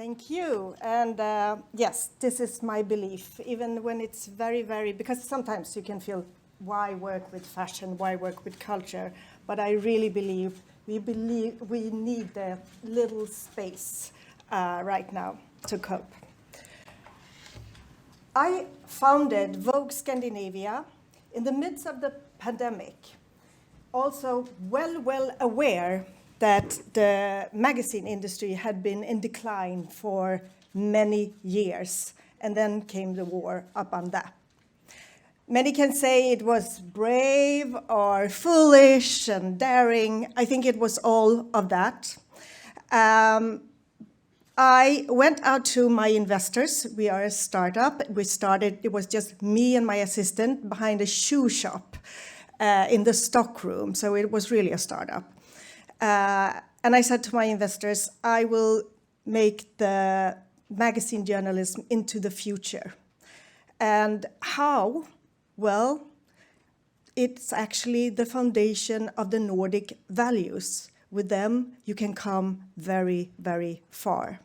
Thank you. And yes, this is my belief, even when it's because sometimes you can feel, why work with fashion, why work with culture? But I really believe we need a little space right now to cope. I founded Vogue Scandinavia in the midst of the pandemic, also well aware that the magazine industry had been in decline for many years, and then came the war upon that. Many can say it was brave or foolish and daring. I think it was all of that. I went out to my investors. We are a startup. It was just me and my assistant behind a shoe shop in the stock room. So it was really a startup. And I said to my investors, I will make the magazine journalism into the future. And how? Well, it's actually the foundation of the Nordic values. With them, you can come very, very far.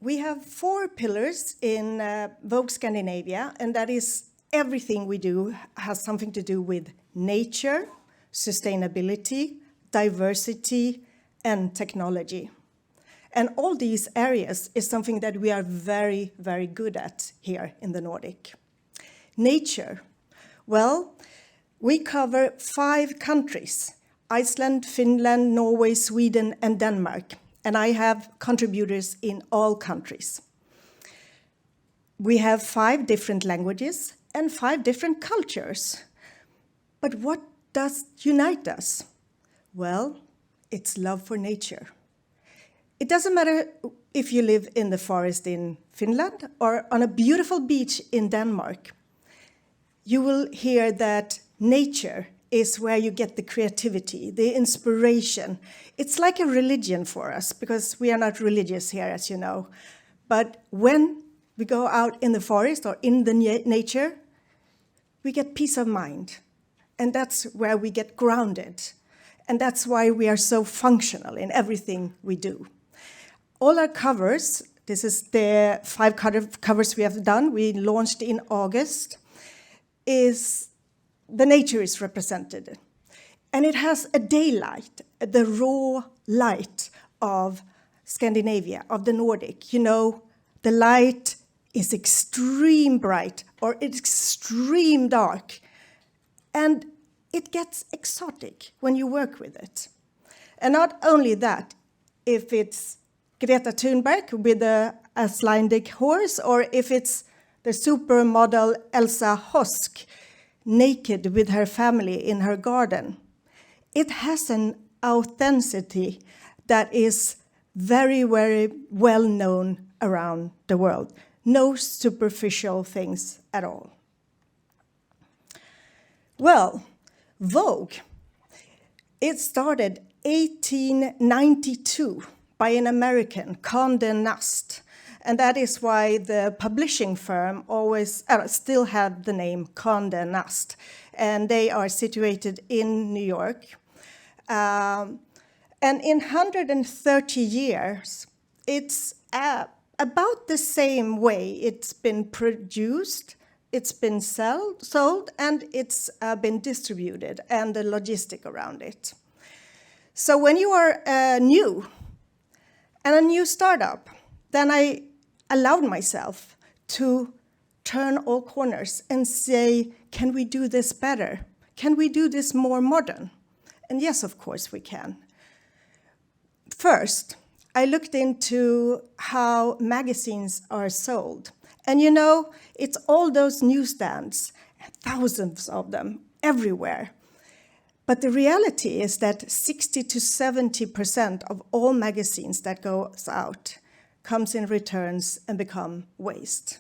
We have 4 pillars in Vogue Scandinavia, and that is everything we do has something to do with nature, sustainability, diversity, and technology. And all these areas is something that we are very, very good at here in the Nordic. Nature. Well, we cover 5 countries: Iceland, Finland, Norway, Sweden, and Denmark. And I have contributors in all countries. We have 5 different languages and 5 different cultures. But what does unite us? Well, it's love for nature. It doesn't matter if you live in the forest in Finland or on a beautiful beach in Denmark. You will hear that nature is where you get the creativity, the inspiration. It's like a religion for us, because we are not religious here, as you know. But when we go out in the forest or in the nature, we get peace of mind. And that's where we get grounded. And that's why we are so functional in everything we do. All our covers, this is the 5 covers we have done, we launched in August, the nature is represented. And it has a daylight, the raw light of Scandinavia, of the Nordic. You know, the light is extreme bright or it's extreme dark. And it gets exotic when you work with it. And not only that, if it's Greta Thunberg with the Icelandic horse, or if it's the supermodel Elsa Hosk, naked with her family in her garden. It has an authenticity that is very, very well known around the world. No superficial things at all. Well, Vogue, it started 1892 by an American, Condé Nast. And that is why the publishing firm always still had the name Condé Nast. And they are situated in New York. And in 130 years, it's about the same way it's been produced, it's been sold, and it's been distributed, and the logistic around it. So when you are new, and a new startup, then I allowed myself to turn all corners and say, can we do this better? Can we do this more modern? And yes, of course we can. First, I looked into how magazines are sold. And you know, it's all those newsstands, thousands of them everywhere. But the reality is that 60 to 70% of all magazines that goes out comes in returns and become waste.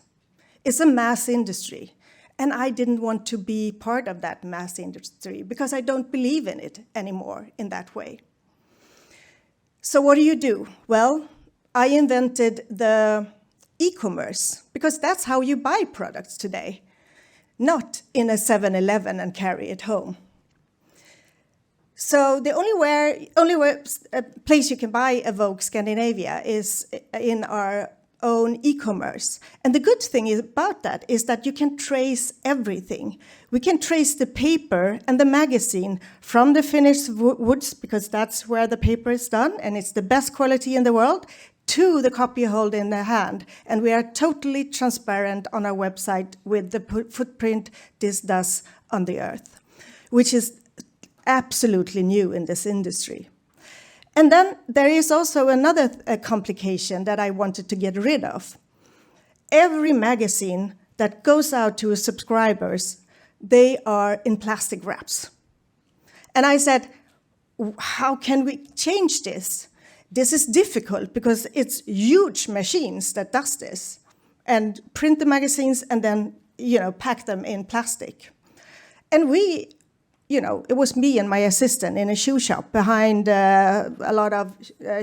It's a mass industry, and I didn't want to be part of that mass industry because I don't believe in it anymore in that way. So what do? Well, I invented the e-commerce, because that's how you buy products today, not in a 7-Eleven and carry it home. So the only place you can buy a Vogue Scandinavia is in our own e-commerce. And the good thing about that is that you can trace everything. We can trace the paper and the magazine from the finished woods, because that's where the paper is done, and it's the best quality in the world, to the copy you hold in the hand. And we are totally transparent on our website with the footprint this does on the earth, which is absolutely new in this industry. And then there is also another complication that I wanted to get rid of. Every magazine that goes out to subscribers, they are in plastic wraps. And I said, how can we change this? This is difficult because it's huge machines that does this and print the magazines and then, pack them in plastic. And it was me and my assistant in a shoe shop behind a lot of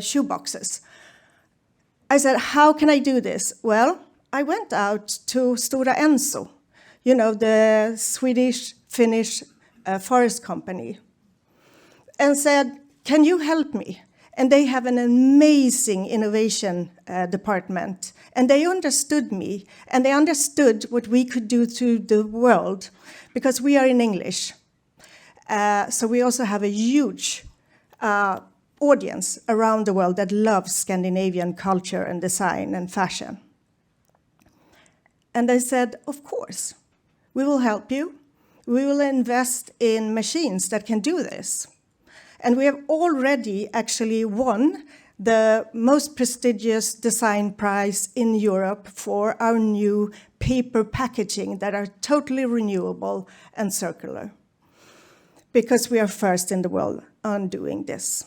shoe boxes. I said, how can I do this? Well, I went out to Stora Enso, the Swedish-Finnish forest company, and said, can you help me? And they have an amazing innovation department. And they understood me, and they understood what we could do to the world, because we are in English. So we also have a huge audience around the world that loves Scandinavian culture and design and fashion. And they said, of course, we will help you. We will invest in machines that can do this. And we have already actually won the most prestigious design prize in Europe for our new paper packaging that are totally renewable and circular, because we are first in the world on doing this.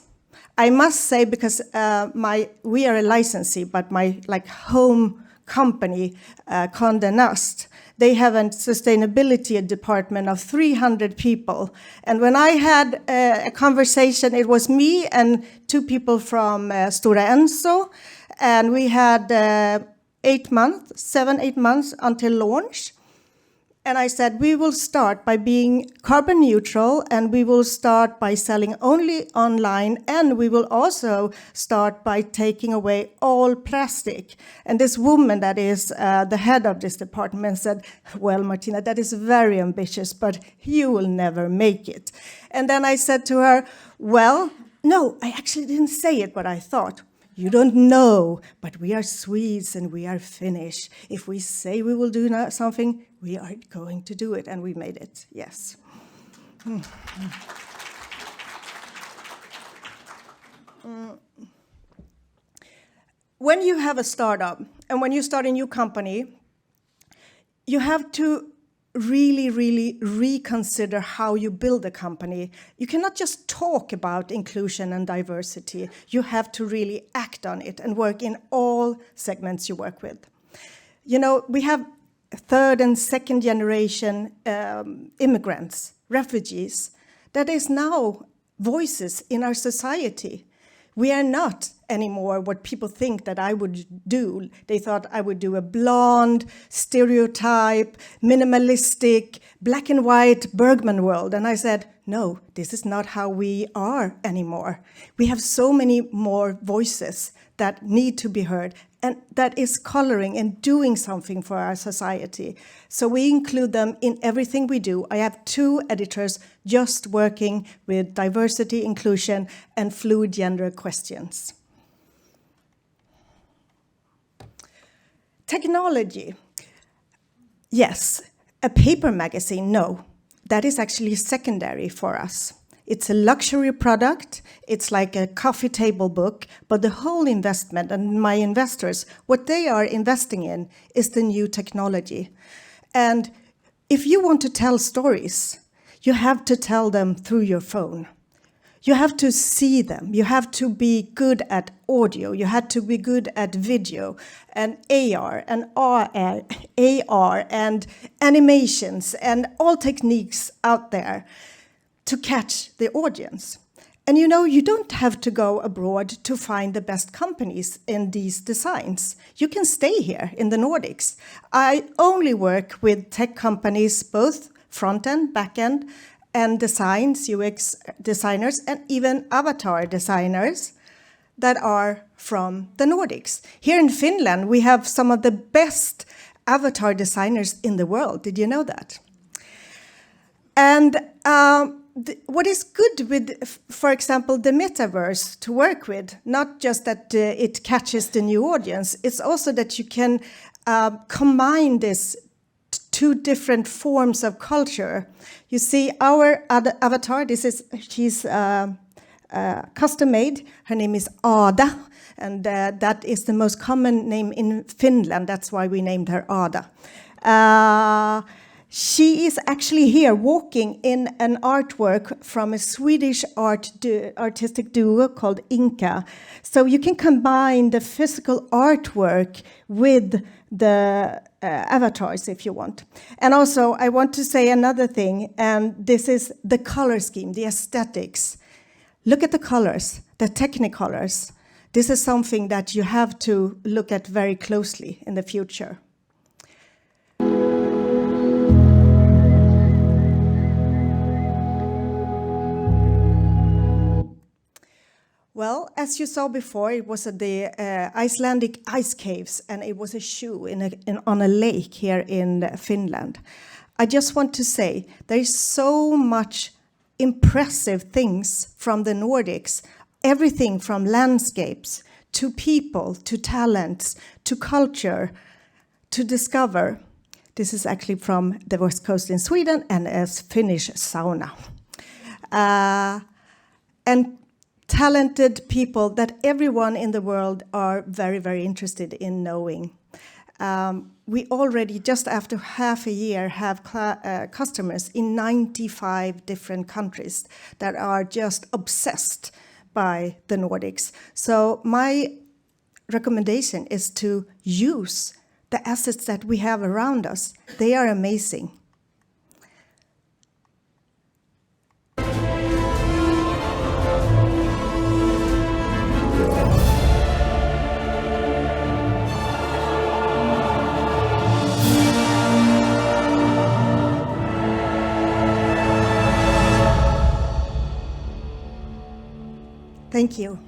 I must say, because we are a licensee, but my home company, Condé Nast, they have a sustainability department of 300 people. And when I had a conversation, it was me and 2 people from Stora Enso, and we had 7-8 months until launch. And I said, we will start by being carbon neutral, and we will start by selling only online, and we will also start by taking away all plastic. And this woman that is the head of this department said, well, Martina, that is very ambitious, but you will never make it. And then I said to her, well, no, I actually didn't say it, but I thought, you don't know, but we are Swedes and we are Finnish. If we say we will do something, we are going to do it, and we made it, yes. When you have a startup, and when you start a new company, you have to really reconsider how you build a company. You cannot just talk about inclusion and diversity. You have to really act on it and work in all segments you work with. We have 3rd and 2nd generation immigrants, refugees, that is now voices in our society. We are not anymore what people think that I would do. They thought I would do a blonde, stereotype, minimalistic, black and white Bergman world. And I said, no, this is not how we are anymore. We have so many more voices that need to be heard, and that is coloring and doing something for our society. So we include them in everything we do. I have 2 editors just working with diversity, inclusion, and fluid gender questions. Technology. Yes, a paper magazine, no. That is actually secondary for us. It's a luxury product. It's like a coffee table book, but the whole investment, and my investors, what they are investing in is the new technology. And if you want to tell stories, you have to tell them through your phone. You have to see them. You have to be good at audio. You have to be good at video and AR and AR and animations and all techniques out there to catch the audience. And you know, you don't have to go abroad to find the best companies in these designs. You can stay here in the Nordics. I only work with tech companies, both front-end, back-end, and designs, UX designers, and even avatar designers that are from the Nordics. Here in Finland, we have some of the best avatar designers in the world. Did you know that? And what is good with, for example, the metaverse to work with, not just that it catches the new audience, it's also that you can combine this two different forms of culture. You see, our avatar, she's custom made. Her name is Ada, and that is the most common name in Finland. That's why we named her Ada. She is actually here walking in an artwork from a Swedish artistic duo called Inca. So you can combine the physical artwork with the avatars if you want. And also, I want to say another thing, and this is the color scheme, the aesthetics. Look at the colors, the technicolors. This is something that you have to look at very closely in the future. Well, as you saw before, it was at the Icelandic ice caves, and it was a shoe on a lake here in Finland. I just want to say there is so much impressive things from the Nordics, everything from landscapes to people, to talents, to culture, to discover. This is actually from the west coast in Sweden and a Finnish sauna. And talented people that everyone in the world are very, very interested in knowing. We already, just after half a year, have customers in 95 different countries that are just obsessed by the Nordics. So my recommendation is to use the assets that we have around us. They are amazing. Thank you.